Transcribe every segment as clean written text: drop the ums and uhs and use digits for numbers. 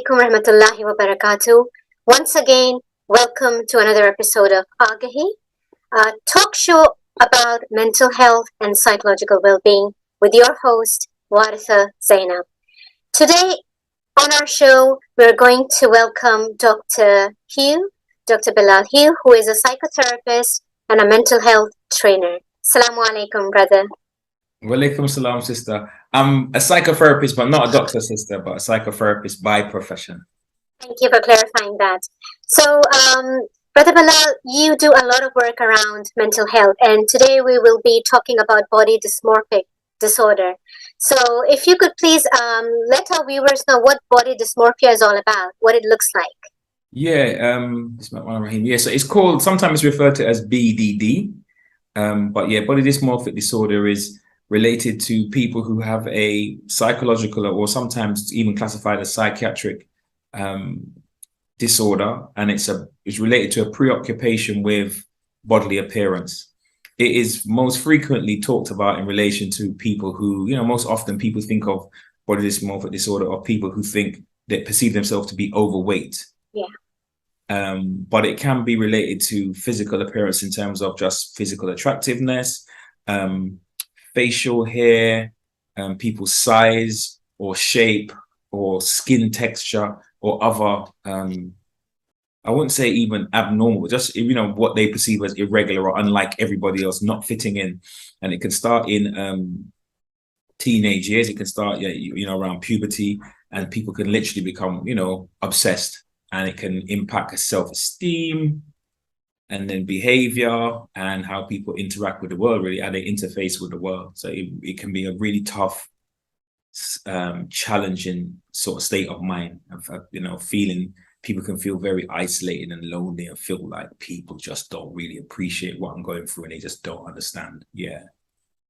alaikum warahmatullahi wabarakatuh. Once again, welcome to another episode of Agahi, a talk show about mental health and psychological well-being with your host, Waritha Zainab. Today on our show, we're going to welcome Dr. Bilal Hugh, who is a psychotherapist and a mental health trainer. Assalamu alaikum, brother. Walaikum salam, sister. I'm a psychotherapist, but not a doctor, sister, but a psychotherapist by profession. Thank you for clarifying that. So, Brother Bilal, you do a lot of work around mental health, and today we will be talking about body dysmorphic disorder. So, if you could please let our viewers know what body dysmorphia is all about, what it looks like. Yeah, yeah, so it's called, sometimes referred to as BDD. But yeah, body dysmorphic disorder is related to people who have a psychological or sometimes even classified as psychiatric disorder, and it's related to a preoccupation with bodily appearance. It is most frequently talked about in relation to people who, most often people think of body dysmorphic disorder or people who think they perceive themselves to be overweight. Yeah. But it can be related to physical appearance in terms of just physical attractiveness, facial hair, people's size or shape or skin texture or other, I wouldn't say even abnormal, just, what they perceive as irregular or unlike everybody else, not fitting in. And it can start in teenage years. It can start, around puberty, and people can literally become, obsessed, and it can impact self-esteem and then behavior and how people interact with the world, really, how they interface with the world. So it can be a really tough, challenging sort of state of mind of, feeling. People can feel very isolated and lonely and feel like people just don't really appreciate what I'm going through and they just don't understand. Yeah.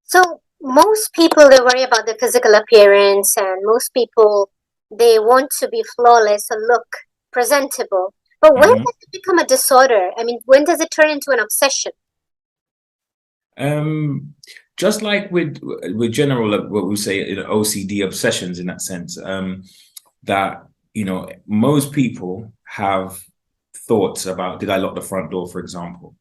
So most people, they worry about their physical appearance, and most people, they want to be flawless or look presentable. But when does it become a disorder? I mean, when does it turn into an obsession? Just like with general, what we say, OCD obsessions in that sense, that, most people have thoughts about, did I lock the front door, for example,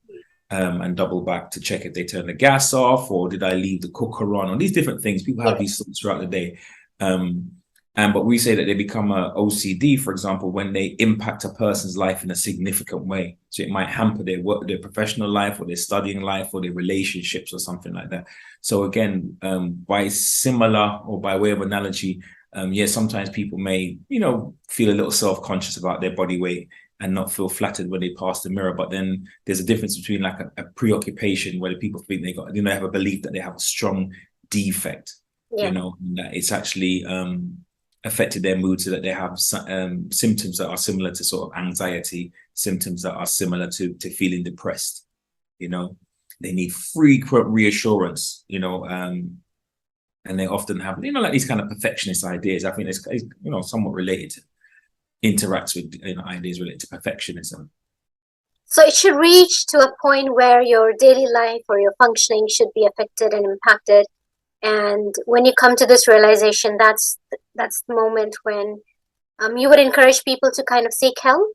and double back to check if they turn the gas off, or did I leave the cooker on, or these different things. People have these thoughts throughout the day. But we say that they become a OCD, for example, when they impact a person's life in a significant way. So it might hamper their work, their professional life, or their studying life, or their relationships, or something like that. So again, by similar or by way of analogy, sometimes people may, feel a little self-conscious about their body weight and not feel flattered when they pass the mirror. But then there's a difference between like a preoccupation where the people think they have a belief that they have a strong defect, that it's actually affected their mood, so that they have symptoms that are similar to sort of anxiety, symptoms that are similar to feeling depressed. They need frequent reassurance, and they often have, like these kind of perfectionist ideas. I think it's somewhat related to, interacts with ideas related to perfectionism. So it should reach to a point where your daily life or your functioning should be affected and impacted. And when you come to this realization, that's the moment when you would encourage people to kind of seek help.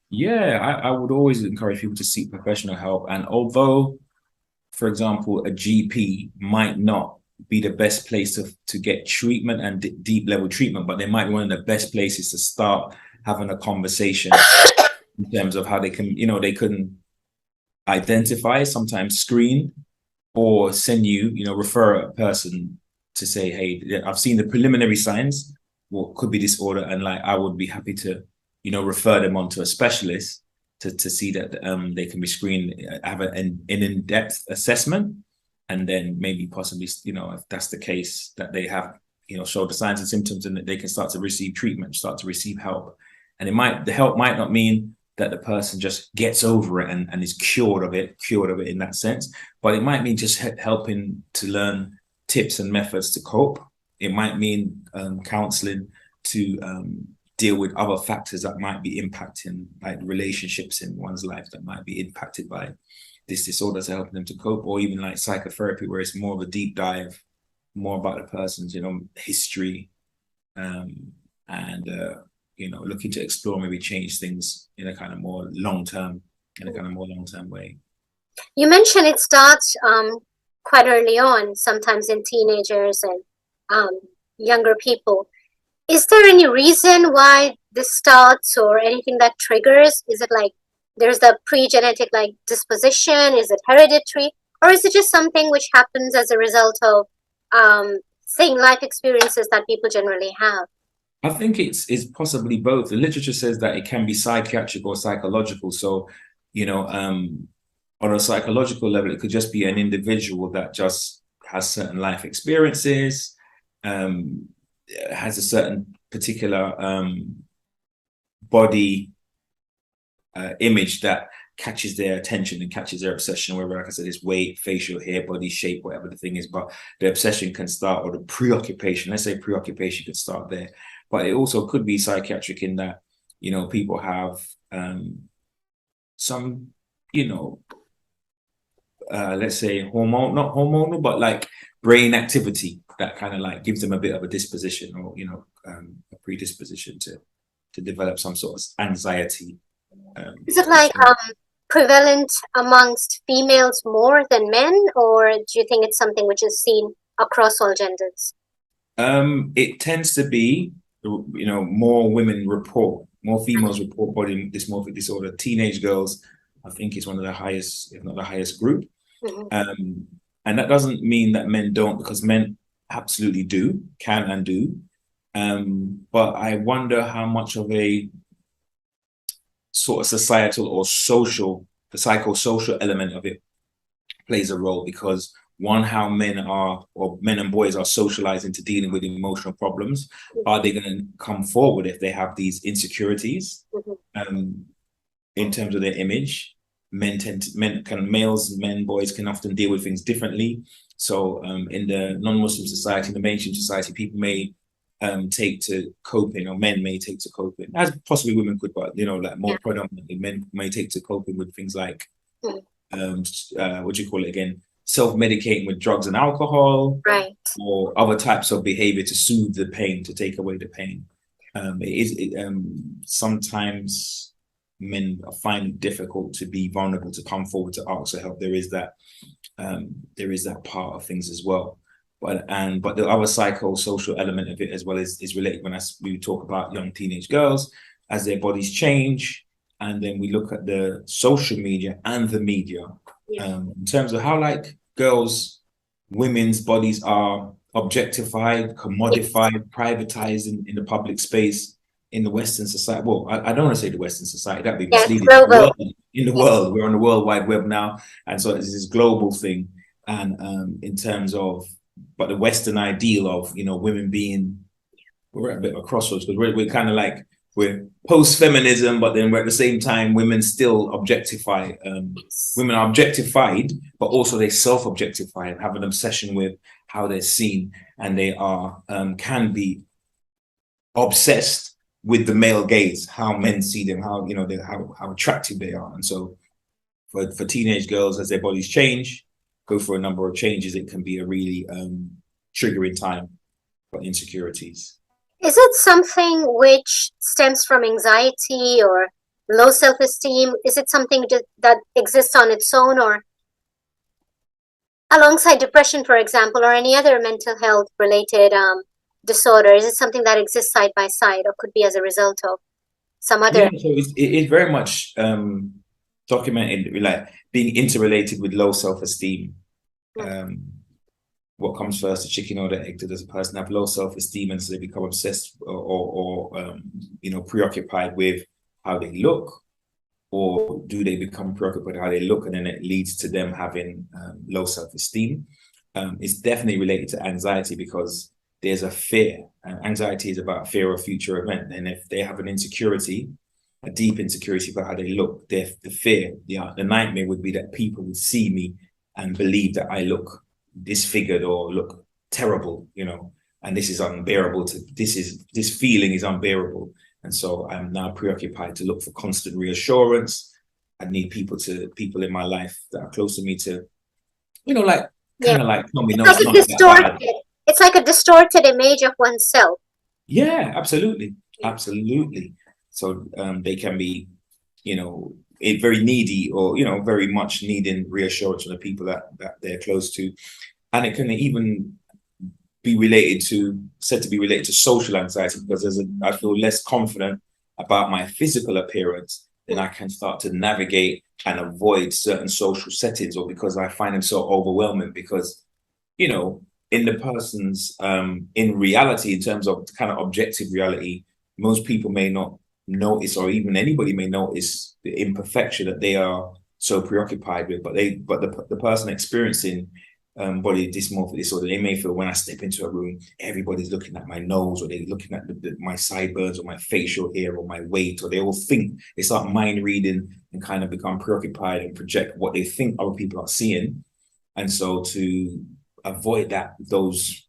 Yeah, I would always encourage people to seek professional help. And although, for example, a GP might not be the best place to get treatment and deep level treatment, but they might be one of the best places to start having a conversation in terms of how they can, they can identify, sometimes screen, or send you, refer a person to say, hey, I've seen the preliminary signs, what could be disorder, and like I would be happy to, refer them on to a specialist to see that they can be screened, have an in-depth assessment, and then maybe possibly, if that's the case, that they have, show the signs and symptoms, and that they can start to receive treatment, start to receive help. And the help might not mean that the person just gets over it and is cured of it in that sense, but it might mean just helping to learn tips and methods to cope. It might mean counseling to deal with other factors that might be impacting, like relationships in one's life that might be impacted by this disorder, to help them to cope, or even like psychotherapy, where it's more of a deep dive, more about the person's, history, and looking to explore, maybe change things in a kind of more long-term, way. You mentioned it starts quite early on, sometimes in teenagers and younger people. Is there any reason why this starts or anything that triggers? Is it like there's the pre-genetic like disposition? Is it hereditary? Or is it just something which happens as a result of saying life experiences that people generally have? I think it's possibly both. The literature says that it can be psychiatric or psychological. So, on a psychological level, it could just be an individual that just has certain life experiences, has a certain particular body image that catches their attention and catches their obsession, whether, like I said, it's weight, facial hair, body shape, whatever the thing is. But the obsession can start, or the preoccupation, let's say preoccupation could start there. But it also could be psychiatric in that, people have some, let's say not hormonal, but like brain activity that kind of like gives them a bit of a disposition, or, a predisposition to develop some sort of anxiety. Is it like prevalent amongst females more than men, or do you think it's something which is seen across all genders? It tends to be, more females report body dysmorphic disorder. Teenage girls, I think, is one of the highest, if not the highest group. And that doesn't mean that men don't, because men absolutely can and do. But I wonder how much of a sort of societal or social, the psychosocial element of it plays a role, because one, how men and boys are socialized into dealing with emotional problems. Are they going to come forward if they have these insecurities in terms of their image? Boys can often deal with things differently. So in the non-Muslim society, in the mainstream society, people may take to coping, or men may take to coping, as possibly women could, but like more predominantly men may take to coping with things like what do you call it again? Self-medicating with drugs and alcohol, right, or other types of behavior to soothe the pain, to take away the pain. Sometimes men find it difficult to be vulnerable, to come forward to ask for help. There is that part of things as well. But the other psychosocial element of it as well is related when we talk about young teenage girls as their bodies change, and then we look at the social media and the media in terms of how like women's bodies are objectified, commodified, privatized in the public space in the Western society. Well, I don't want to say the Western society, that'd be misleading. In the world, we're on the World Wide Web now, and so it's this global thing. And in terms of, but the Western ideal of women being, we're at a bit of a crossroads, because we're kind of like, we're post-feminism, but then we're at the same time, women still objectify. Women are objectified, but also they self-objectify and have an obsession with how they're seen, and they are can be obsessed with the male gaze, how men see them, how how attractive they are. And so for teenage girls, as their bodies change, go through a number of changes, it can be a really triggering time for insecurities. Is it something which stems from anxiety or low self-esteem? Is it something that exists on its own, or alongside depression, for example, or any other mental health related disorder? Is it something that exists side by side, or could be as a result of some other? Yeah, so it is very much documented, like being interrelated with low self-esteem. What comes first, the chicken or the egg? Does a person have low self-esteem, and so they become obsessed or preoccupied with how they look, or do they become preoccupied with how they look, and then it leads to them having low self-esteem? It's definitely related to anxiety, because there's a fear, and anxiety is about fear of future event. And if they have an insecurity, a deep insecurity about how they look, the fear, the nightmare would be that people would see me and believe that I look disfigured or look terrible, and this is unbearable. This feeling is unbearable, and so I'm now preoccupied to look for constant reassurance. I need people in my life that are close to me to, like kind of like tell me no, it's not that bad. It's like a distorted image of oneself. Yeah, absolutely. Absolutely. So they can be, very needy, or very much needing reassurance from the people that they're close to, and it can even be said to be related to social anxiety, because I feel less confident about my physical appearance, then I can start to navigate and avoid certain social settings, or because I find them so overwhelming, because in the person's in reality, in terms of kind of objective reality, most people may not notice, or even anybody may notice, the imperfection that they are so preoccupied with, but the person experiencing body dysmorphic disorder, they may feel, when I step into a room, everybody's looking at my nose, or they're looking at my sideburns, or my facial hair, or my weight, or they start mind reading and kind of become preoccupied and project what they think other people are seeing. And so, to avoid those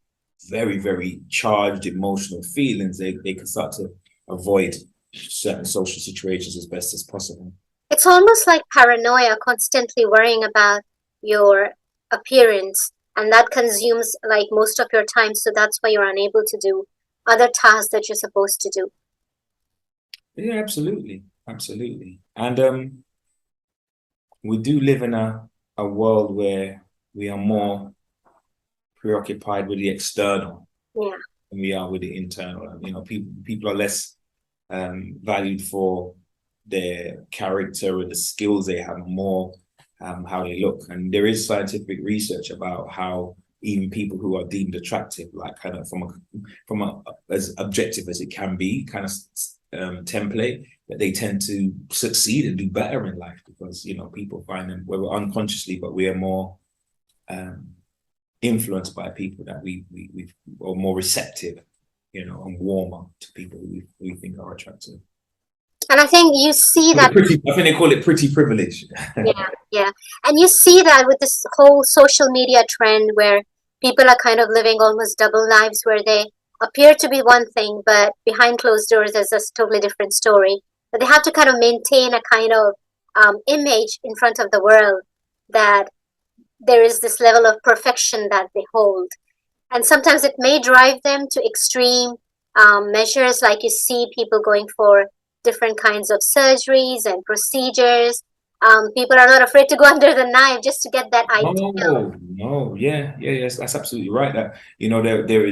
very, very charged emotional feelings, they can start to avoid certain social situations as best as possible. It's almost like paranoia, constantly worrying about your appearance, and that consumes like most of your time. So that's why you're unable to do other tasks that you're supposed to do. Yeah, absolutely, absolutely. And we do live in a world where we are more preoccupied with the external Yeah. than we are with the internal. People are less valued for their character or the skills they have, more how they look. And there is scientific research about how even people who are deemed attractive, like kind of from a as objective as it can be, kind of template, that they tend to succeed and do better in life, because people find them, whether unconsciously, but we are more influenced by people that we are more receptive, and warmer to people who we think are attractive. And I think you see that. I think they call it pretty privilege. Yeah, yeah. And you see that with this whole social media trend where people are kind of living almost double lives, where they appear to be one thing, but behind closed doors, there's a totally different story. But they have to kind of maintain a kind of image in front of the world, that there is this level of perfection that they hold. And sometimes it may drive them to extreme measures, like you see people going for different kinds of surgeries and procedures. People are not afraid to go under the knife just to get that ideal. No, yeah, yes, that's absolutely right. That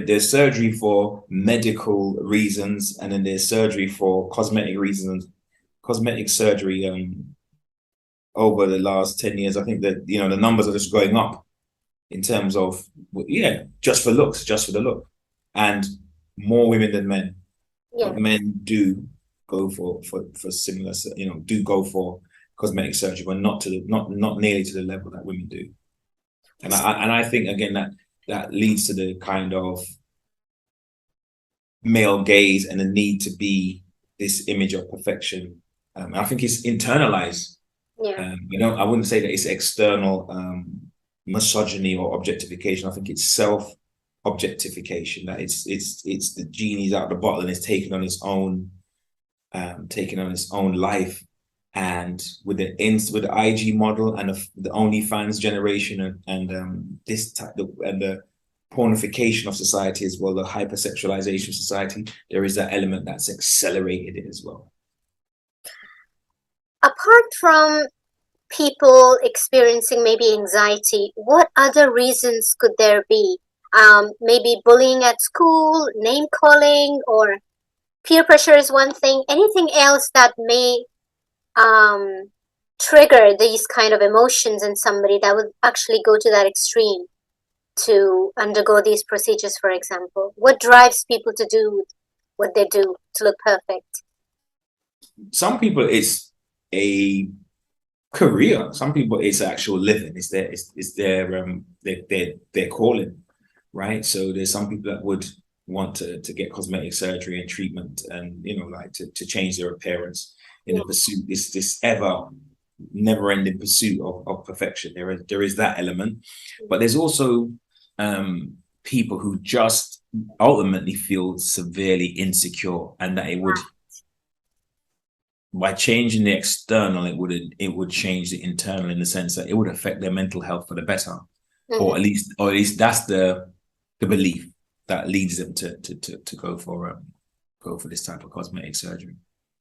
there's surgery for medical reasons, and then there's surgery for cosmetic reasons. Cosmetic surgery, over the last 10 years, I think that the numbers are just going up in terms of, just for looks, just for the look, and more women than men. Yeah. But men do go for similar, do go for cosmetic surgery, but not nearly to the level that women do. And I think, again, that leads to the kind of male gaze and the need to be this image of perfection. I think it's internalized. Yeah. I wouldn't say that it's external misogyny or objectification. I think it's self objectification, that it's the genie's out of the bottle and it's taking on its own life. And with the IG model and the OnlyFans generation, and this type and the pornification of society as well, the hypersexualization of society, there is that element that's accelerated it as well. Apart from people experiencing maybe anxiety, what other reasons could there be? Maybe bullying at school, name calling, or peer pressure is one thing. Anything else that may trigger these kind of emotions in somebody that would actually go to that extreme to undergo these procedures, for example? What drives people to do what they do to look perfect? Some people, it's a career. Some people, it's actual living. It's their calling, right? So there's some people that would want to get cosmetic surgery and treatment, and like to change their appearance in the pursuit, this ever never-ending pursuit of perfection. There is that element, but there's also people who just ultimately feel severely insecure, and that it would, by changing the external, it would change the internal, in the sense that it would affect their mental health for the better, or at least that's the belief that leads them to go for go for this type of cosmetic surgery.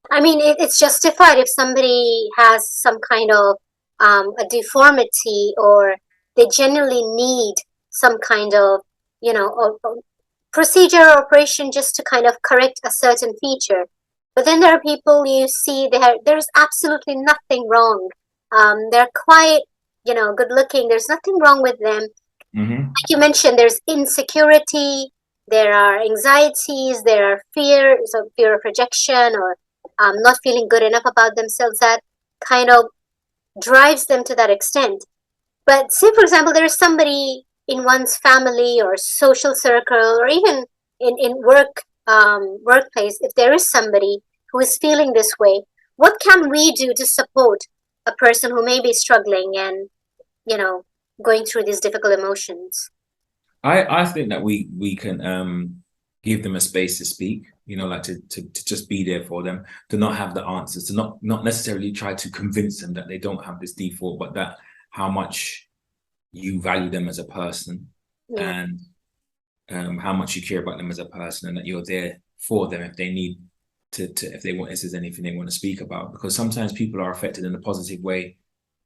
I mean, it's justified if somebody has some kind of a deformity, or they genuinely need some kind of, procedure or operation just to kind of correct a certain feature. But then there are people you see there's absolutely nothing wrong. They're quite, good looking. There's nothing wrong with them. Mm-hmm. Like you mentioned, there's insecurity, there are anxieties, there are fears of fear of rejection, or not feeling good enough about themselves, that kind of drives them to that extent. But say, for example, there is somebody in one's family or social circle, or even in workplace, if there is somebody who is feeling this way, what can we do to support a person who may be struggling and, going through these difficult emotions? I think that we can give them a space to speak, like to just be there for them, to not have the answers, to not necessarily try to convince them that they don't have this default, but that how much you value them as a person, Yeah. and how much you care about them as a person, and that you're there for them if they need to if they want, if there's anything they want to speak about. Because sometimes people are affected in a positive way,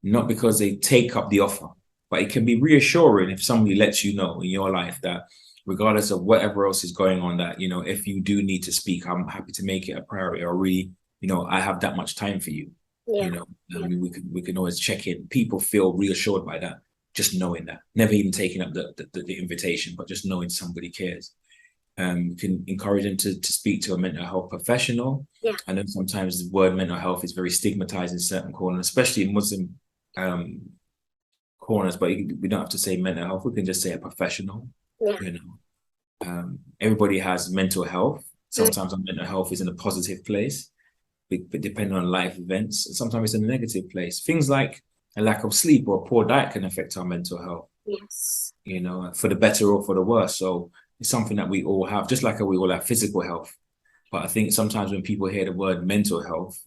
not because they take up the offer, but it can be reassuring if somebody lets you know in your life that regardless of whatever else is going on, that, if you do need to speak, I'm happy to make it a priority, or really, I have that much time for you. Yeah. I mean, we can always check in. People feel reassured by that, just knowing that, never even taking up the invitation, but just knowing somebody cares. You can encourage them to speak to a mental health professional. Yeah. I know sometimes the word mental health is very stigmatized in certain corners, especially in Muslim corners, but we don't have to say mental health. We can just say a professional. Yeah. Everybody has mental health. Sometimes our mental health is in a positive place, but depending on life events, sometimes it's in a negative place. Things like a lack of sleep or a poor diet can affect our mental health. Yes. For the better or for the worse. So it's something that we all have, just like we all have physical health. But I think sometimes when people hear the word mental health,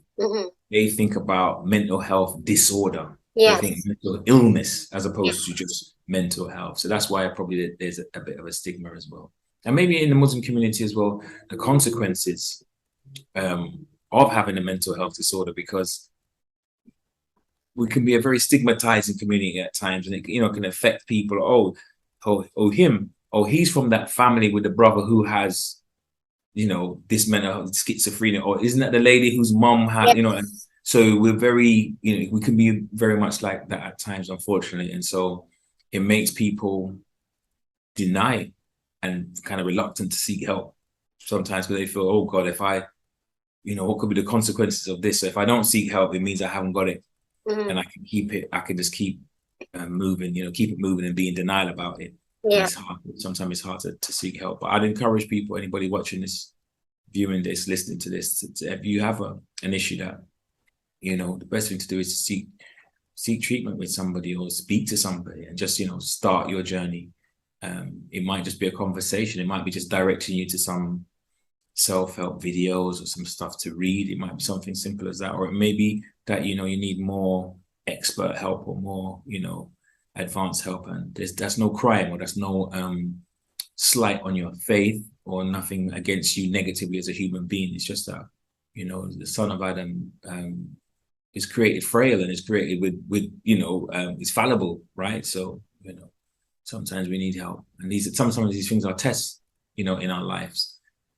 they think about mental health disorder. Yes. They think mental illness as opposed to just mental health. So that's why probably there's a bit of a stigma as well. And maybe in the Muslim community as well, the consequences of having a mental health disorder, because we can be a very stigmatizing community at times, and it can affect people. He's from that family with the brother who has this mental health schizophrenia, or isn't that the lady whose mom had, and so we're very, we can be very much like that at times, unfortunately. And so it makes people deny and kind of reluctant to seek help sometimes, because they feel, oh God, if I, what could be the consequences of this? So if I don't seek help, it means I haven't got it. And I can just keep moving, keep it moving and be in denial about it. Yeah. It's hard. Sometimes it's hard to seek help. But I'd encourage people, anybody watching this, viewing this, listening to this, if you have an issue that, the best thing to do is to seek treatment with somebody, or speak to somebody, and just, start your journey. It might just be a conversation. It might be just directing you to some self-help videos or some stuff to read. It might be something simple as that, or it may be that, you need more expert help, or more, advanced help. And that's no crime, or that's no slight on your faith, or nothing against you negatively as a human being. It's just that, the son of Adam is created frail, and is created with is fallible, right? So, sometimes we need help. And sometimes these things are tests, in our lives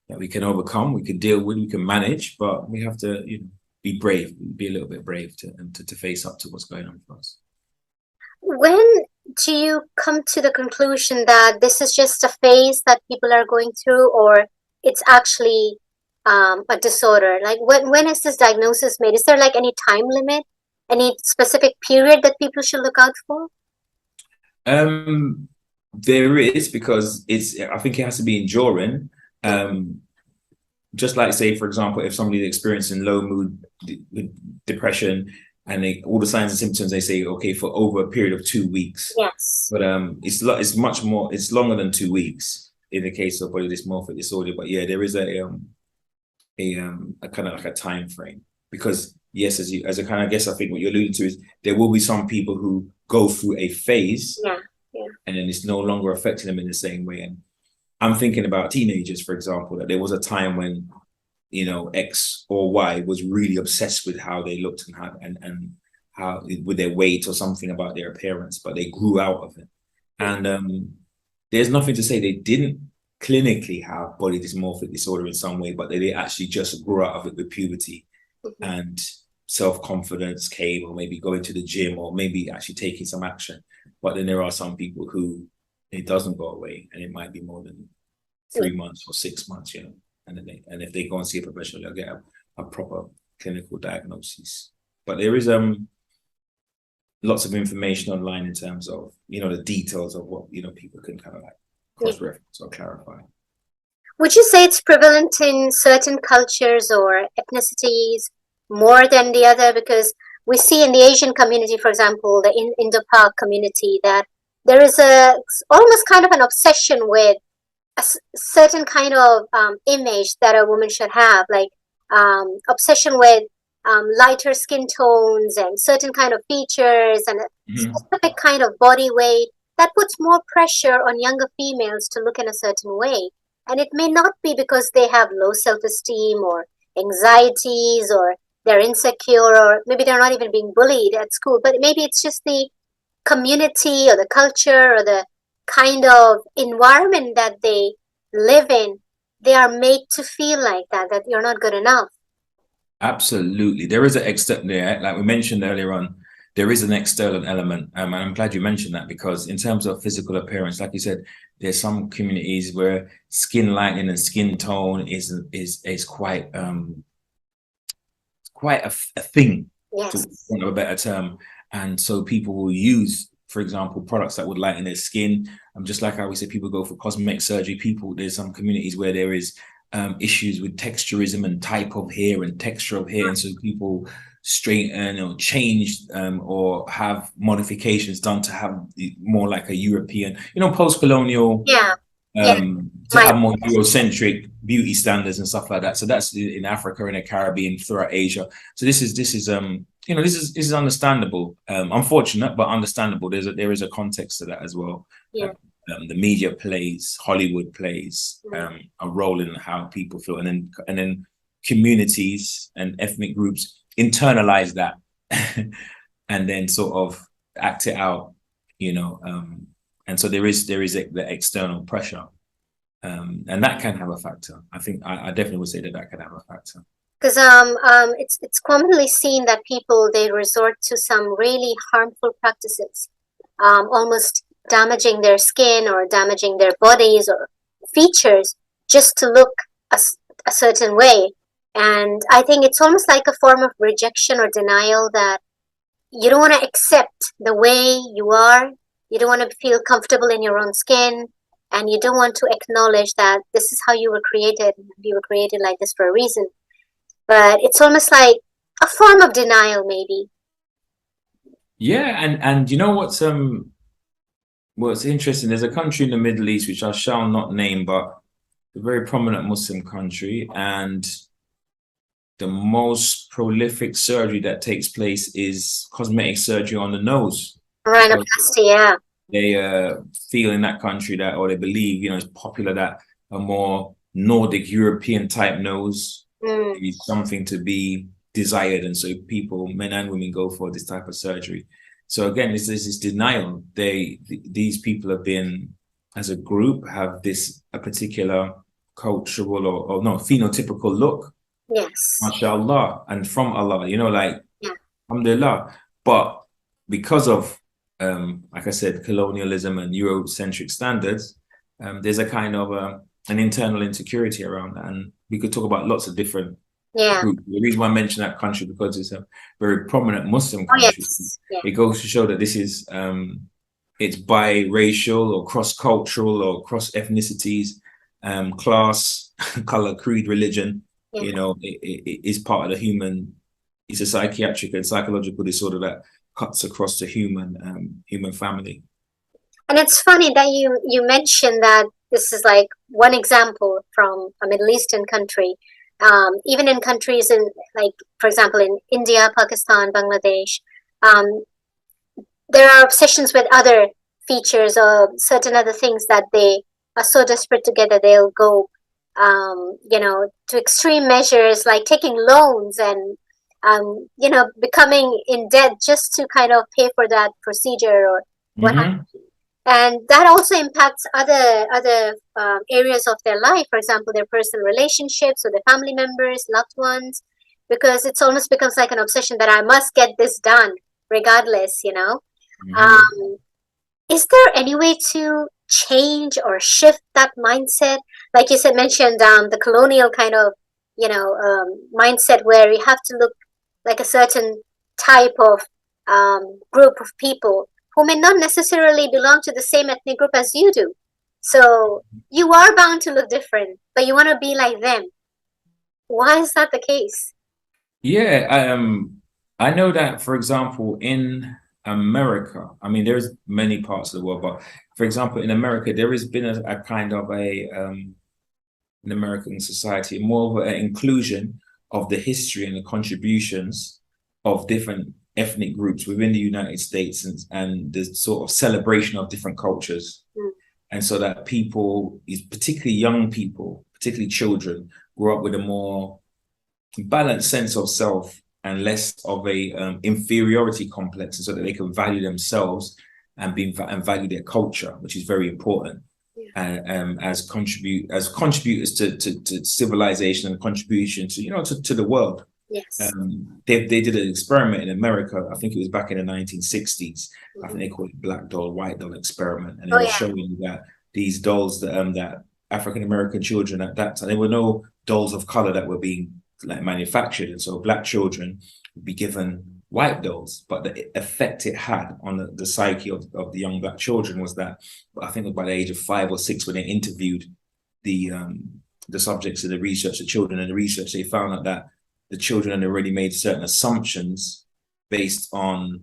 that we can overcome, we can deal with, we can manage, but we have to, be brave, be a little bit brave to face up to what's going on for us. When do you come to the conclusion that this is just a phase that people are going through, or it's actually a disorder? Like when is this diagnosis made? Is there like any time limit, any specific period that people should look out for? There is, because I think it has to be enduring. Just like, say, for example, if somebody's experiencing low mood depression, and all the signs and symptoms, they say, okay, for over a period of 2 weeks. Yes. But it's much more, it's longer than 2 weeks in the case of body dysmorphic disorder. But yeah, there is a kind of like a time frame, because yes, as a kind of guess, I think what you're alluding to is there will be some people who go through a phase, and then it's no longer affecting them in the same way. And I'm thinking about teenagers, for example, that there was a time when you know, X or Y was really obsessed with how they looked and how with their weight or something about their appearance, but they grew out of it. And there's nothing to say they didn't clinically have body dysmorphic disorder in some way, but they actually just grew out of it with puberty, and self-confidence came, or maybe going to the gym, or maybe actually taking some action. But then there are some people who it doesn't go away, and it might be more than 3 months or 6 months, you know. And then and if they go and see a professional, they'll get a proper clinical diagnosis. But there is lots of information online in terms of, you know, the details of what, you know, people can kind of like cross-reference or clarify. Would you say it's prevalent in certain cultures or ethnicities more than the other? Because we see in the Asian community, for example, the Indo-Pak community, that there is a almost kind of an obsession with a certain kind of image that a woman should have, like obsession with lighter skin tones and certain kind of features and a specific kind of body weight that puts more pressure on younger females to look in a certain way. And it may not be because they have low self-esteem or anxieties, or they're insecure, or maybe they're not even being bullied at school, but maybe it's just the community or the culture or the kind of environment that they live in. They are made to feel like that you're not good enough. Absolutely. There is an external, like we mentioned earlier on, there is an external element. And I'm glad you mentioned that, because in terms of physical appearance, like you said, there's some communities where skin lightening and skin tone is quite a thing, yes, to want of a better term. And so people will use, for example, products that would lighten their skin. Just like how we say people go for cosmetic surgery, there's some communities where there is issues with texturism and type of hair and texture of hair, and so people straighten or change or have modifications done to have more like a European, you know, post-colonial, to have more Eurocentric beauty standards and stuff like that. So that's in Africa and the Caribbean, throughout Asia. So this is you know, this is understandable, unfortunate but understandable. There is a context to that as well. The media plays, Hollywood plays a role in how people feel, and then communities and ethnic groups internalize that and then sort of act it out, you know. And so there is the external pressure, and that can have a factor. I think I definitely would say that can have a factor. Because it's commonly seen that people, they resort to some really harmful practices, almost damaging their skin or damaging their bodies or features just to look a certain way. And I think it's almost like a form of rejection or denial, that you don't want to accept the way you are. You don't want to feel comfortable in your own skin, and you don't want to acknowledge that this is how you were created. You were created like this for a reason. But it's almost like a form of denial, maybe. Yeah, and you know what's interesting? There's a country in the Middle East which I shall not name, but a very prominent Muslim country, and the most prolific surgery that takes place is cosmetic surgery on the nose. Rhinoplasty, yeah. They feel in that country that, or they believe, you know, it's popular that a more Nordic European type nose is something to be desired, and so people, men and women, go for this type of surgery. So again, this is denial. These people have been, as a group, have a particular cultural or no, phenotypical look. Yes. MashaAllah, and from Allah, you know, like, alhamdulillah. But because of, like I said, colonialism and Eurocentric standards, there's a kind of an internal insecurity around that. And we could talk about lots of different groups. The reason why I mention that country, because it's a very prominent Muslim country. It goes to show that this is, it's biracial or cross-cultural or cross-ethnicities, class, color, creed, religion. You know, it is part of the human. It's a psychiatric and psychological disorder that cuts across the human family. And it's funny that you mentioned that this is like one example from a Middle Eastern country. Even in countries in, like, for example, in India, Pakistan, Bangladesh, there are obsessions with other features or certain other things that they are so desperate to get that they'll go to extreme measures like taking loans and becoming in debt just to kind of pay for that procedure or what have Mm-hmm. you. And that also impacts other areas of their life, for example, their personal relationships with their family members, loved ones, because it's almost becomes like an obsession that I must get this done regardless. Mm-hmm. Um, is there any way to change or shift that mindset? Like you said, mentioned the colonial kind of, mindset where you have to look like a certain type of group of people who may not necessarily belong to the same ethnic group as you do. So you are bound to look different, but you want to be like them. Why is that the case? Yeah, I know that, for example, in America, I mean, there's many parts of the world, but for example, in America, there has been a kind of an American society, more of an inclusion of the history and the contributions of different ethnic groups within the United States and the sort of celebration of different cultures. Mm. And so that people, particularly young people, particularly children, grow up with a more balanced sense of self and less of a inferiority complex, and so that they can value themselves and value their culture, which is very important. As contributors to civilization and contribution to the world. Yes. They did an experiment in America. I think it was back in the 1960s. I think Mhm. they called it Black Doll, White Doll experiment, and they Oh were yeah. showing that these dolls that African American children at that time, there were no dolls of color that were being like manufactured, and so black children would be given white dolls, but the effect it had on the psyche of the young black children was that I think by the age of 5 or 6, when they interviewed the the subjects of the research, the children in the research, they found out that the children had already made certain assumptions based on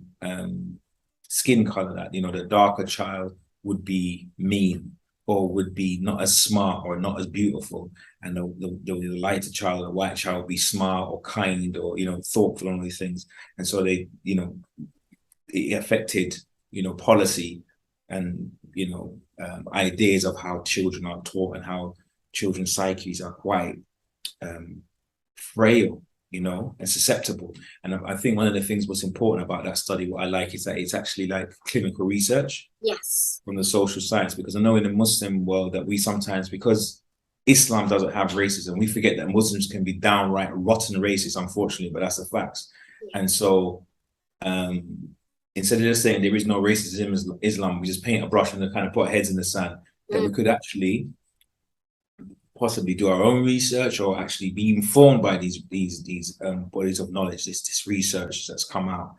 skin color, that the darker child would be mean or would be not as smart or not as beautiful, and the lighter child, the white child, would be smart or kind or thoughtful and all these things. And so they it affected policy and ideas of how children are taught and how children's psyches are quite um, frail, and susceptible. And I think one of the things what's important about that study, what I like, is that it's actually like clinical research Yes. from the social science, because I know in the Muslim world that we sometimes, because Islam doesn't have racism, we forget that Muslims can be downright rotten racist, unfortunately, but that's the facts. Yeah. And so um, instead of just saying there is no racism in Islam, we just paint a brush and kind of put our heads in the sand, that Mm. we could actually possibly do our own research or actually be informed by these bodies of knowledge, this research that's come out,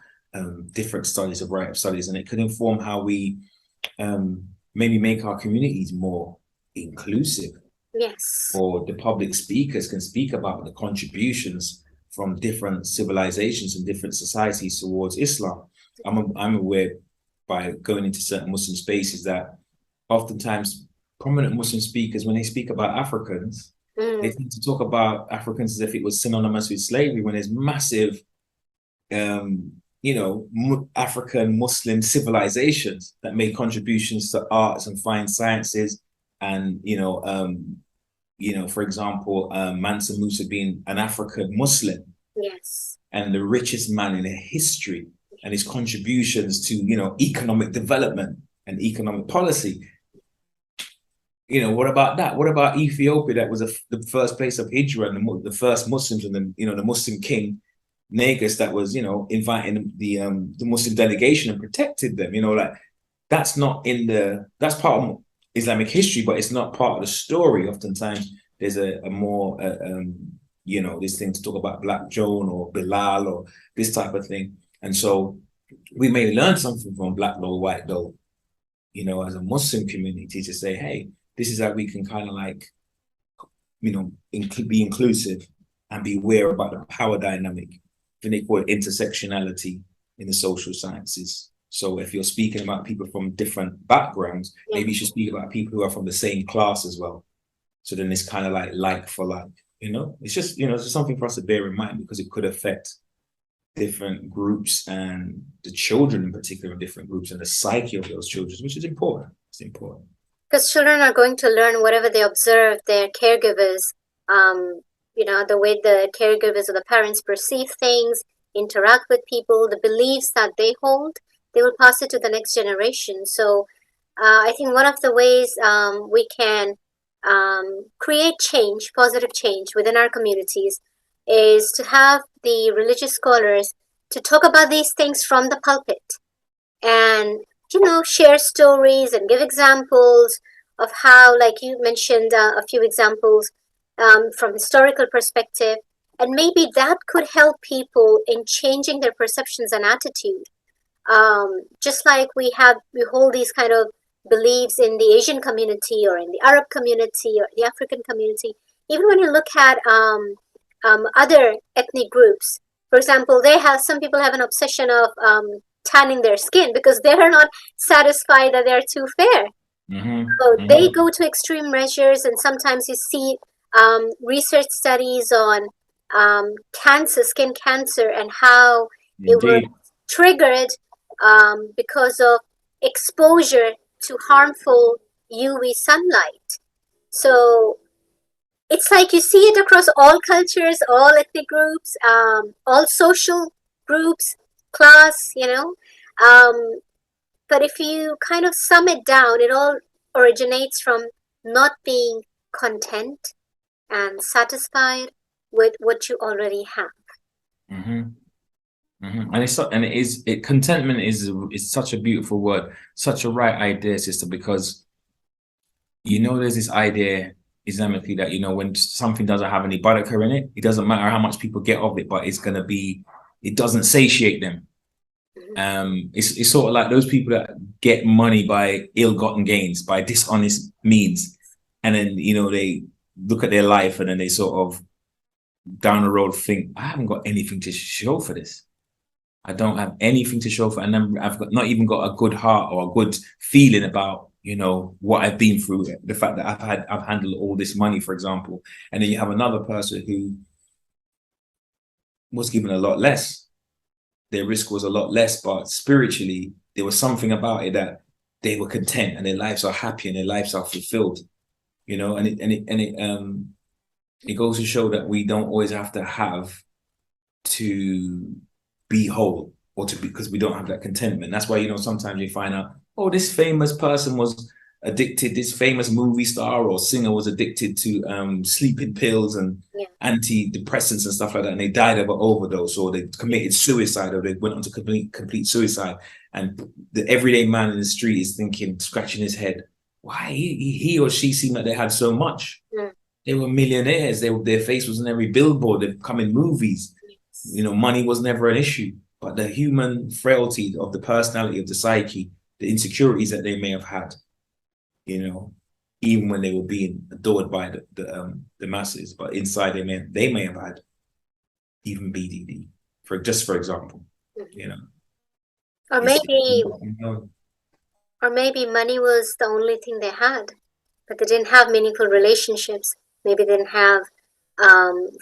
different studies, a variety of studies, and it could inform how we maybe make our communities more inclusive, Yes. or the public speakers can speak about the contributions from different civilizations and different societies towards Islam. I'm aware by going into certain Muslim spaces that oftentimes prominent Muslim speakers, when they speak about Africans, they Mm. tend to talk about Africans as if it was synonymous with slavery, when there's massive, African Muslim civilizations that made contributions to arts and fine sciences, and for example, Mansa Musa being an African Muslim Yes. and the richest man in history, and his contributions to economic development and economic policy. What about that? What about Ethiopia? That was the first place of Hijra, and the first Muslims, and the Muslim king Negus that was inviting the Muslim delegation and protected them. Like that's part of Islamic history, but it's not part of the story. Oftentimes, there's a more this thing to talk about Black Joan or Bilal or this type of thing, and so we may learn something from Black Law, White Law, as a Muslim community, to say, hey, this is how we can kind of like, be inclusive and be aware about the power dynamic. Then they call it intersectionality in the social sciences. So if you're speaking about people from different backgrounds, Yeah. maybe you should speak about people who are from the same class as well. So then it's kind of like for like, it's just, it's just something for us to bear in mind, because it could affect different groups and the children in particular in different groups and the psyche of those children, which is important. It's important. Because children are going to learn whatever they observe their caregivers, the way the caregivers or the parents perceive things, interact with people, the beliefs that they hold, they will pass it to the next generation. So I think one of the ways we can create change, positive change within our communities, is to have the religious scholars to talk about these things from the pulpit and share stories and give examples of how, like you mentioned, a few examples from historical perspective, and maybe that could help people in changing their perceptions and attitude. Just like we hold these kind of beliefs in the Asian community or in the Arab community or the African community. Even when you look at other ethnic groups, for example, some people have an obsession of tanning their skin because they are not satisfied that they're too fair. So they go to extreme measures, and sometimes you see research studies on skin cancer, and how it was Indeed. triggered because of exposure to harmful UV sunlight. So it's like you see it across all cultures, all ethnic groups, all social groups, class. Um, but if you kind of sum it down, it all originates from not being content and satisfied with what you already have. Hmm. Hmm. And contentment is such a beautiful word, such a right idea, sister, because there's this idea Islamically that when something doesn't have any barakah in it, it doesn't matter how much people get of it, but it doesn't satiate them. It's sort of like those people that get money by ill-gotten gains, by dishonest means, and then they look at their life and then they sort of down the road think, I haven't got anything to show for this. I don't have anything to show for, and then I've not even got a good heart or a good feeling about what I've been through, the fact that I've handled all this money, for example, and then you have another person who was given a lot less. Their risk was a lot less, but spiritually there was something about it that they were content and their lives are happy and their lives are fulfilled. It goes to show that we don't always have to have to be whole or to be, because we don't have that contentment. That's why sometimes you find out, oh, this famous person was addicted, this famous movie star or singer was addicted to sleeping pills and antidepressants and stuff like that, and they died of an overdose, or they committed suicide, or they went on to complete suicide. And the everyday man in the street is thinking, scratching his head, why he or she seemed like they had so much. They were millionaires. Their face was in every billboard. They've come in movies. Money was never an issue, but the human frailty of the personality, of the psyche, the insecurities that they may have had, even when they were being adored by the masses, but inside they may have had even BDD, for example, Or it's, maybe or maybe money was the only thing they had, but they didn't have meaningful relationships. Maybe they didn't have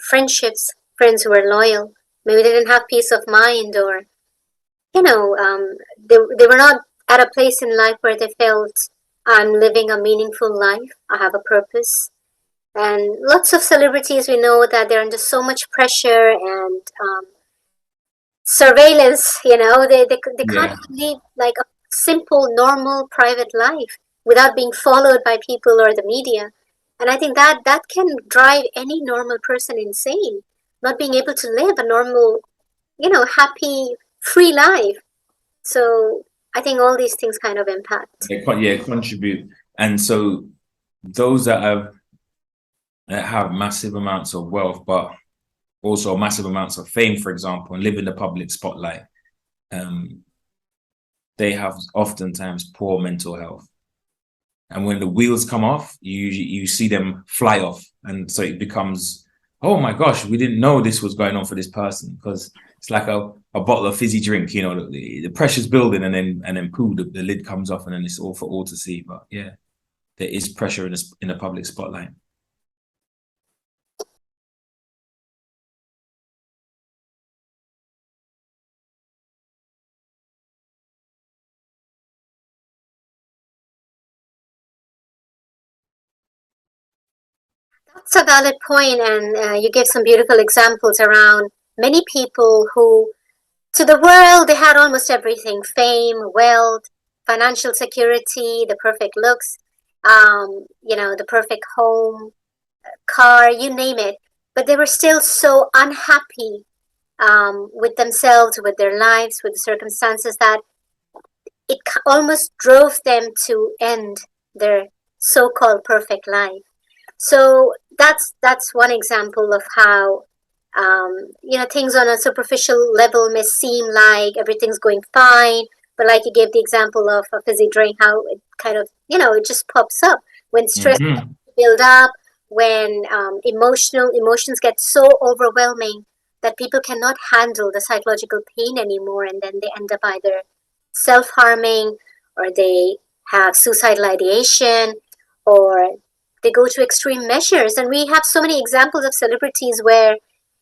friendships, friends who were loyal. Maybe they didn't have peace of mind, or they were not at a place in life where they felt, I'm living a meaningful life, I have a purpose. And lots of celebrities, we know that they're under so much pressure and surveillance. They can't yeah. live like a simple, normal, private life without being followed by people or the media. And I think that can drive any normal person insane, not being able to live a normal, happy, free life. So I think all these things kind of impact. Contribute. And so those that have massive amounts of wealth, but also massive amounts of fame, for example, and live in the public spotlight, um, they have oftentimes poor mental health. And when the wheels come off, you see them fly off, and so it becomes, oh my gosh, we didn't know this was going on for this person, because it's like a bottle of fizzy drink. The pressure's building, and then poo, the lid comes off, and then it's all for all to see. But yeah, there is pressure in the public spotlight. That's a valid point, and you gave some beautiful examples around many people who, to the world, they had almost everything: fame, wealth, financial security, the perfect looks, the perfect home, car, you name it. But they were still so unhappy with themselves, with their lives, with the circumstances that it almost drove them to end their so-called perfect life. So that's one example of how things on a superficial level may seem like everything's going fine, but like you gave the example of a fizzy drink, how it kind of it just pops up when stress Mm-hmm. build up, when emotions get so overwhelming that people cannot handle the psychological pain anymore, and then they end up either self-harming, or they have suicidal ideation, or they go to extreme measures. And we have so many examples of celebrities where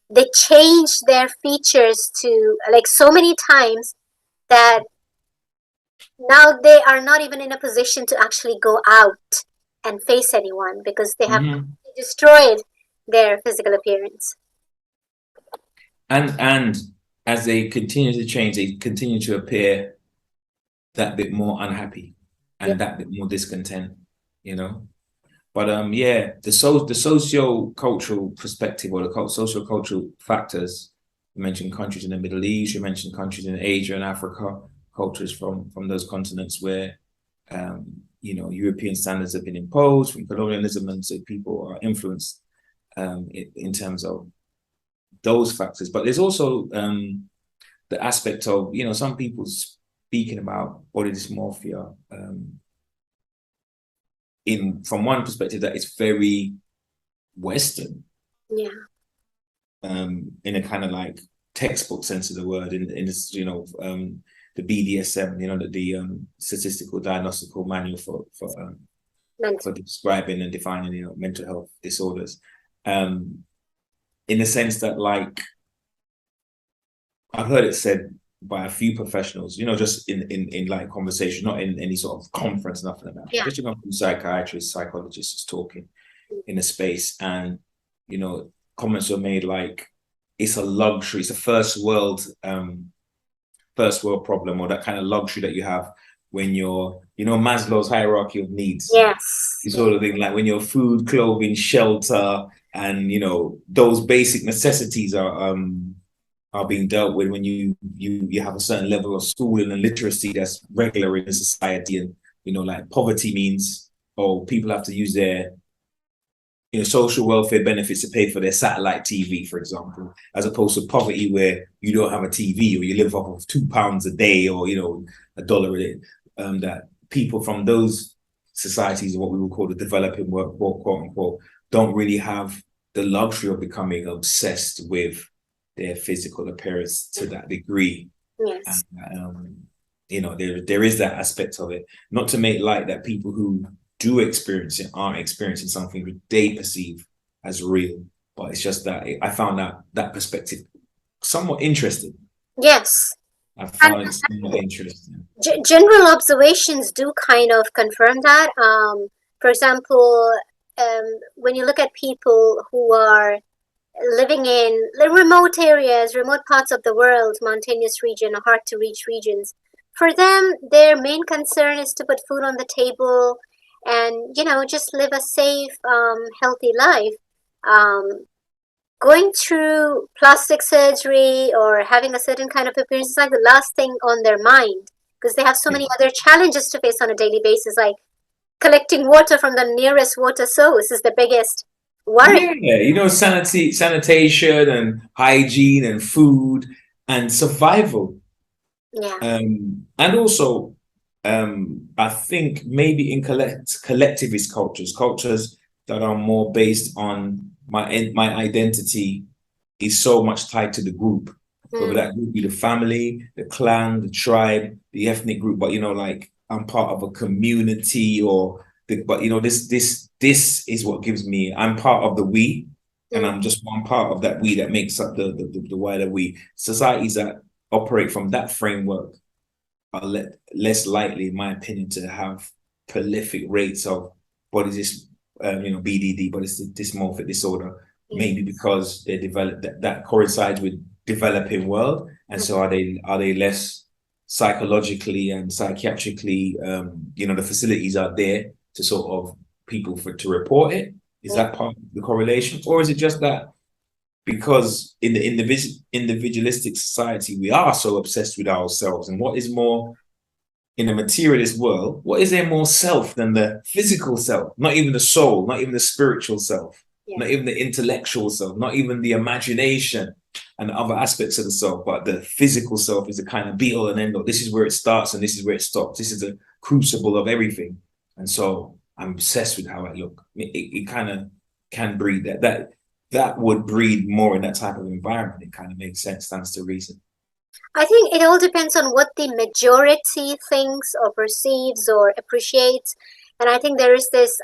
they change their features to like so many times that now they are not even in a position to actually go out and face anyone because they have Mm-hmm. destroyed their physical appearance. And as they continue to change, they continue to appear that bit more unhappy Yeah. and that bit more discontent, you know. But yeah, the socio-cultural perspective or the socio-cultural factors. You mentioned countries in the Middle East, you mentioned countries in Asia and Africa, cultures from those continents where European standards have been imposed from colonialism, and so people are influenced in terms of those factors. But there's also the aspect of, some people speaking about body dysmorphia in from one perspective that it's very Western, Yeah. in a kind of like textbook sense of the word, in this, the BDSM, the statistical diagnostical manual for describing and defining, mental health disorders, in the sense that, like, I've heard it said by a few professionals, just in like conversation, not in any sort of conference, nothing like that. Yeah. Just psychiatrists, psychologists talking in a space, and comments were made like it's a luxury, it's a first world problem, or that kind of luxury that you have when you're, Maslow's hierarchy of needs. Yes. You sort of thing, like when your food, clothing, shelter, and those basic necessities are being dealt with when you have a certain level of schooling and literacy that's regular in the society. And like poverty means, people have to use their social welfare benefits to pay for their satellite TV, for example, as opposed to poverty where you don't have a TV or you live off of £2 a day, or $1 a day. That people from those societies, what we would call the developing world, quote unquote, don't really have the luxury of becoming obsessed with their physical appearance to that degree. Yes. And, there is that aspect of it. Not to make light that people who do experience it aren't experiencing something they perceive as real, but it's just that I found that perspective somewhat interesting. Yes. I found it somewhat interesting. General observations do kind of confirm that. For example, when you look at people who are living in the remote areas, remote parts of the world, mountainous region, hard to reach regions, for them, their main concern is to put food on the table and, just live a safe, healthy life. Um, Going through plastic surgery or having a certain kind of appearance is like the last thing on their mind because they have so many other challenges to face on a daily basis, like collecting water from the nearest water source is the biggest worry. Yeah, sanitation and hygiene and food and survival. Yeah. And also, I think maybe in collectivist cultures that are more based on my identity is so much tied to the group, whether Mm. that group be the family, the clan, the tribe, the ethnic group. But like I'm part of a community, but this is what gives me. I'm part of the we, and Mm. I'm just one part of that we that makes up the wider we. Societies that operate from that framework are less likely, in my opinion, to have prolific rates of body BDD, but it's the dysmorphic disorder, maybe because they develop that coincides with developing world, and so are they less psychologically and psychiatrically, the facilities are there to sort of people to report it. Is that part of the correlation, or is it just that because in the individualistic society we are so obsessed with ourselves, and what is more in a materialist world, what is there more self than the physical self? Not even the soul, not even the spiritual self, not even the intellectual self, not even the imagination and other aspects of the self, but the physical self is the kind of be all and end all. This is where it starts and this is where it stops. This is the crucible of everything. And so I'm obsessed with how I look. It kind of can breed that would breed more in that type of environment. It kind of makes sense, stands to reason. I think it all depends on what the majority thinks or perceives or appreciates. And I think there is this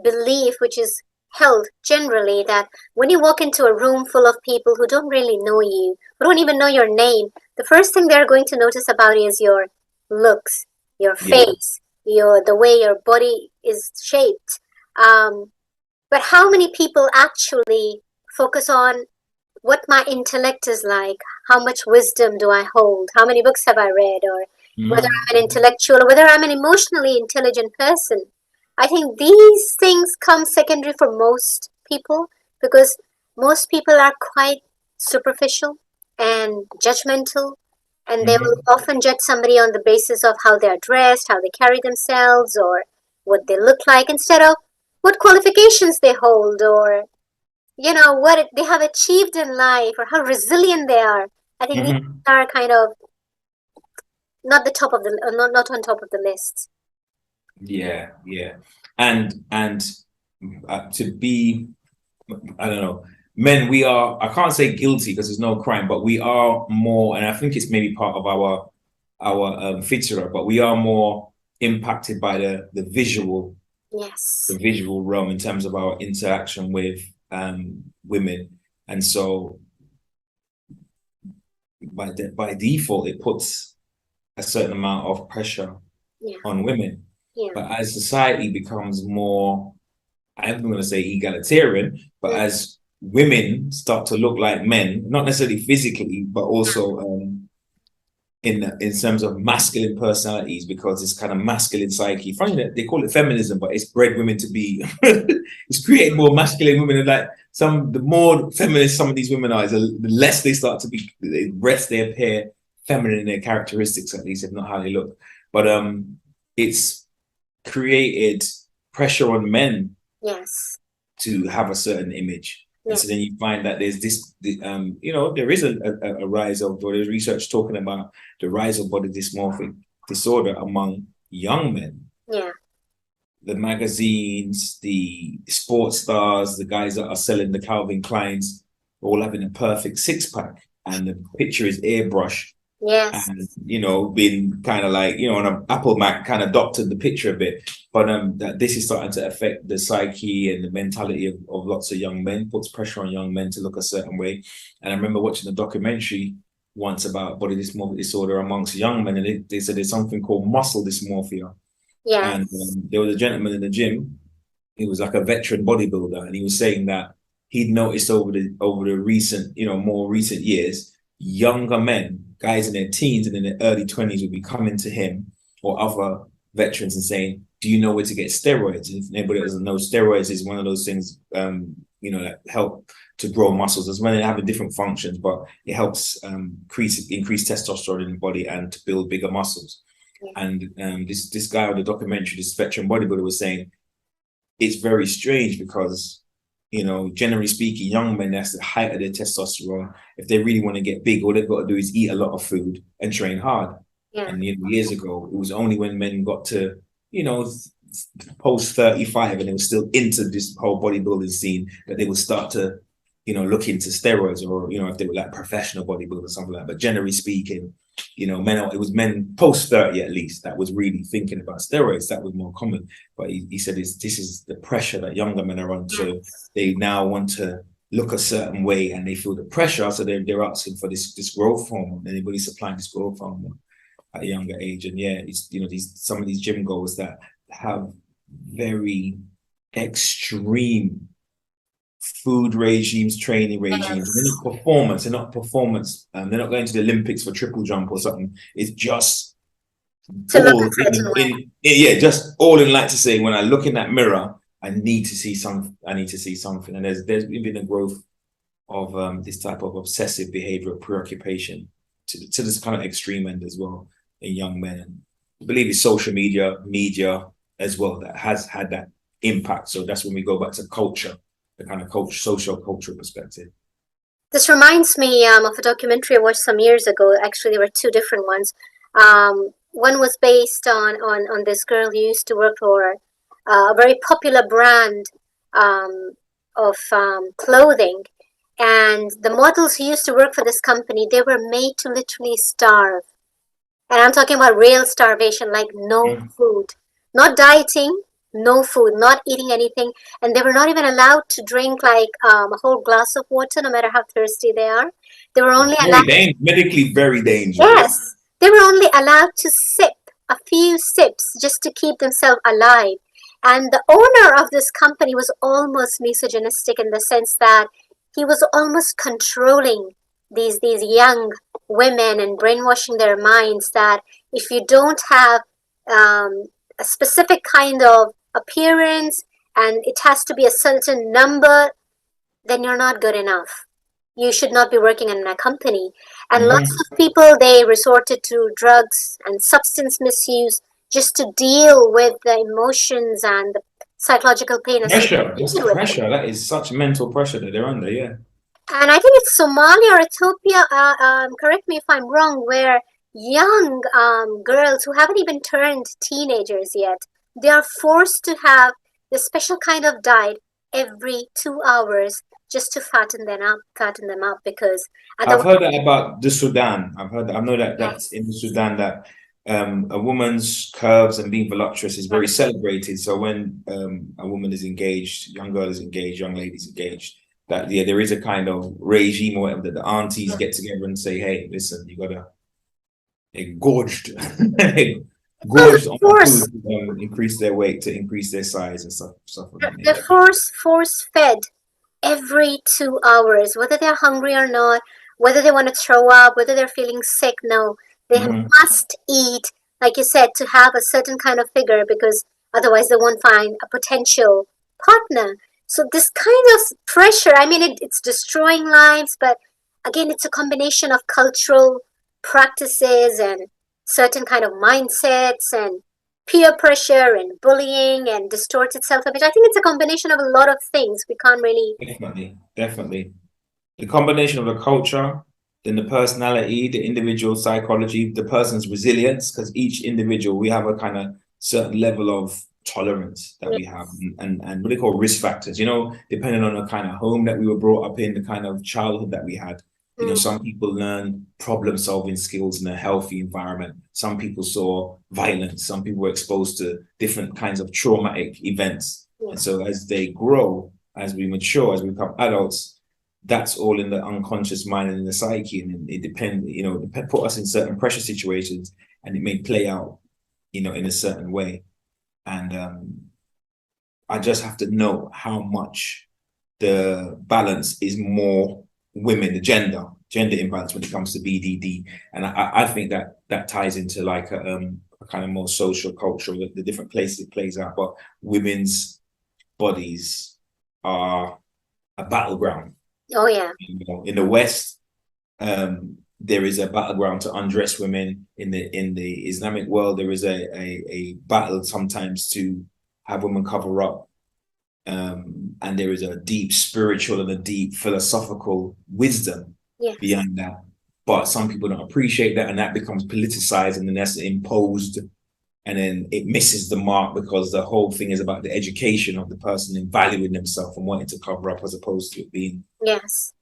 belief which is held generally that when you walk into a room full of people who don't really know you, who don't even know your name, the first thing they're going to notice about you is your looks, your face, the way your body is shaped. But how many people actually focus on what my intellect is like, how much wisdom do I hold, how many books have I read, or whether I'm an intellectual or whether I'm an emotionally intelligent person? I think these things come secondary for most people because most people are quite superficial and judgmental, and they will often judge somebody on the basis of how they're dressed, how they carry themselves, or what they look like, instead of what qualifications they hold, or what they have achieved in life, or how resilient they are. I think these are kind of not the top of the not on top of the list. Yeah, and to be, I don't know, men, we are, I can't say guilty because there's no crime, but we are more, and I think it's maybe part of our feature, but we are more impacted by the visual realm in terms of our interaction with women, and so by default it puts a certain amount of pressure on women. But as society becomes more, I'm going to say egalitarian, but as women start to look like men, not necessarily physically, but also in terms of masculine personalities, because it's kind of masculine psyche. Funny that they call it feminism, but it's bred women to be, it's creating more masculine women. And like the more feminist some of these women are, the less they start to be, the less they appear feminine in their characteristics, at least, if not how they look. But it's created pressure on men to have a certain image. And so then you find that there's this, there is a rise of, or there's research talking about the rise of body dysmorphic disorder among young men. The magazines, the sports stars, the guys that are selling the Calvin Kleins, all having a perfect six-pack, and the picture is airbrushed. And being kind of like, on an Apple Mac, kind of doctored the picture a bit. But that this is starting to affect the psyche and the mentality of lots of young men, puts pressure on young men to look a certain way. And I remember watching a documentary once about body dysmorphic disorder amongst young men, and they said there's something called muscle dysmorphia. And there was a gentleman in the gym. He was like a veteran bodybuilder, and he was saying that he'd noticed over the recent, more recent years, younger men, guys in their teens and in their early 20s, would be coming to him or other veterans and saying, do you know where to get steroids? And if anybody doesn't know, steroids is one of those things, that help to grow muscles, as well as having different functions, but it helps increase testosterone in the body and to build bigger muscles. And this guy on the documentary, this veteran bodybuilder, was saying it's very strange because, generally speaking, young men, that's the height of their testosterone. If they really want to get big, all they've got to do is eat a lot of food and train hard. And years ago, it was only when men got to, post 35 and they were still into this whole bodybuilding scene that they would start to, look into steroids, or, if they were like professional bodybuilders or something like that. But generally speaking, it was men post 30 at least that was really thinking about steroids. That was more common. But he said this is the pressure that younger men are under. They now want to look a certain way and they feel the pressure. So they're asking for this growth hormone. Anybody supplying this growth hormone at a younger age. And it's, some of these gym goers that have very extreme food regimes, training regimes. They're Yes. not performance. They're not performance. They're not going to the Olympics for triple jump or something. It's just To look all a certain way. yeah, just all in like to say when I look in that mirror, I need to see some. I need to see something. And there's been a growth of this type of obsessive behavior, preoccupation to this kind of extreme end as well in young men. And I believe it's social media as well that has had that impact. So that's when we go back to culture, the kind of culture, social cultural perspective. This reminds me of a documentary I watched some years ago. Actually, there were two different ones. One was based on this girl who used to work for a very popular brand of clothing. And the models who used to work for this company, they were made to literally starve. And I'm talking about real starvation, like no Mm. food, not dieting, no food, not eating anything. And they were not even allowed to drink like a whole glass of water, no matter how thirsty they are. They were only allowed, Medically very dangerous. yes, they were only allowed to sip a few sips just to keep themselves alive. And the owner of this company was almost misogynistic in the sense that he was almost controlling these young women and brainwashing their minds that if you don't have a specific kind of appearance and it has to be a certain number, then you're not good enough. You should not be working in a company. And lots Mm-hmm. of people, they resorted to drugs and substance misuse just to deal with the emotions and the psychological pain Pressure, it's associated with it. pressure. That is such mental pressure that they're under. Yeah. And I think it's Somalia or Ethiopia, correct me if I'm wrong, where young girls who haven't even turned teenagers yet, they are forced to have this special kind of diet every 2 hours just to fatten them up because I've otherwise, heard that about the Sudan. I know that that's yes, in the Sudan that a woman's curves and being voluptuous is very celebrated. So when a woman is engaged, young girl is engaged, young lady's engaged, that yeah, there is a kind of regime or whatever that the aunties get together and say, hey, listen, you gotta gorged, well, gorged on food to increase their weight, to increase their size and stuff of that they're nature. force fed every 2 hours, whether they're hungry or not, whether they want to throw up, whether they're feeling sick. No, they Mm-hmm. must eat, like you said, to have a certain kind of figure because otherwise they won't find a potential partner. So this kind of pressure, I mean, it's destroying lives, but again, it's a combination of cultural practices and certain kind of mindsets and peer pressure and bullying and distorted self-image. I think it's a combination of a lot of things. We can't really. Definitely, definitely. The combination of the culture, then the personality, the individual psychology, the person's resilience, because each individual, we have a kind of certain level of tolerance that we have Yes. and what they call risk factors, depending on the kind of home that we were brought up in, the kind of childhood that we had. Mm, Some people learn problem solving skills in a healthy environment. Some people saw violence. Some people were exposed to different kinds of traumatic events. And yes. so as they grow, as we mature, as we become adults, that's all in the unconscious mind and in the psyche, and it depends. Put us in certain pressure situations, and it may play out, in a certain way. And I just have to know how much the balance is more women, the gender imbalance when it comes to BDD, and I think that ties into like a kind of more social cultural, the different places it plays out. But women's bodies are a battleground. Oh yeah. In the West, there is a battleground to undress women. In the Islamic world, there is a battle sometimes to have women cover up. And there is a deep spiritual and a deep philosophical wisdom Yes. behind that. But some people don't appreciate that, and that becomes politicized and then that's imposed, and then it misses the mark because the whole thing is about the education of the person and valuing themselves and wanting to cover up as opposed to it being Yes.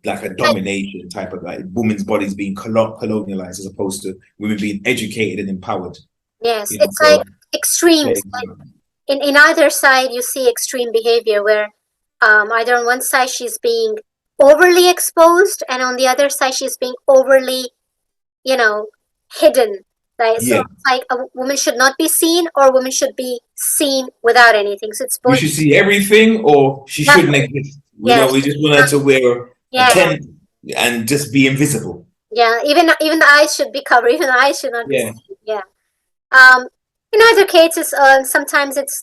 like a domination type of like women's bodies being colonialized as opposed to women being educated and empowered. Yes. It's like So extremes. they, In either side, you see extreme behavior where either on one side she's being overly exposed, and on the other side she's being overly, you know, hidden. Like, so Yeah. it's like a woman should not be seen, or a woman should be seen without anything. So it's We both. should see everything, or she shouldn't Nothing. exist. We Yeah, know we just want her to wear a yeah, tent and just be invisible. yeah. Even the eyes should be covered. Even the eyes should not be Yeah. seen. Yeah. Um, in other cases, sometimes it's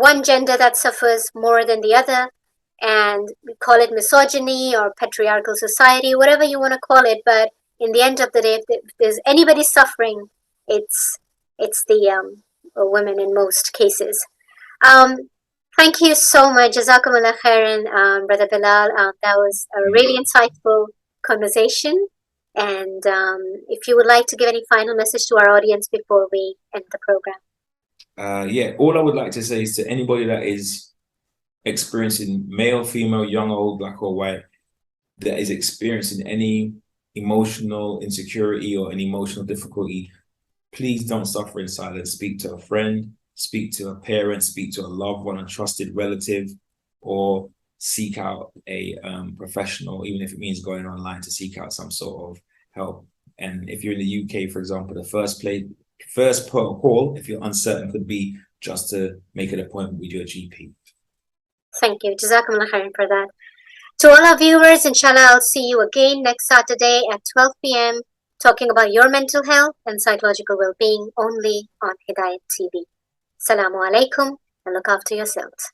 one gender that suffers more than the other, and we call it misogyny or patriarchal society, whatever you want to call it. But in the end of the day, if there's anybody suffering, it's the women in most cases. Um, Thank you so much, Jazakumullah khairan, Brother Bilal. That was a really insightful conversation. And if you would like to give any final message to our audience before we end the program. Yeah, all I would like to say is to anybody that is experiencing, male, female, young, old, black or white, that is experiencing any emotional insecurity or any emotional difficulty, please don't suffer in silence. Speak to a friend, speak to a parent, speak to a loved one, a trusted relative, or seek out a professional, even if it means going online to seek out some sort of help. And if you're in the UK, for example, the first protocol, if you're uncertain, could be just to make an appointment with your GP. Thank you. Jazakumullah khairan for that. To all our viewers, inshallah, I'll see you again next Saturday at 12 p.m. talking about your mental health and psychological well-being only on Hidayat TV. Assalamu alaikum and look after yourselves.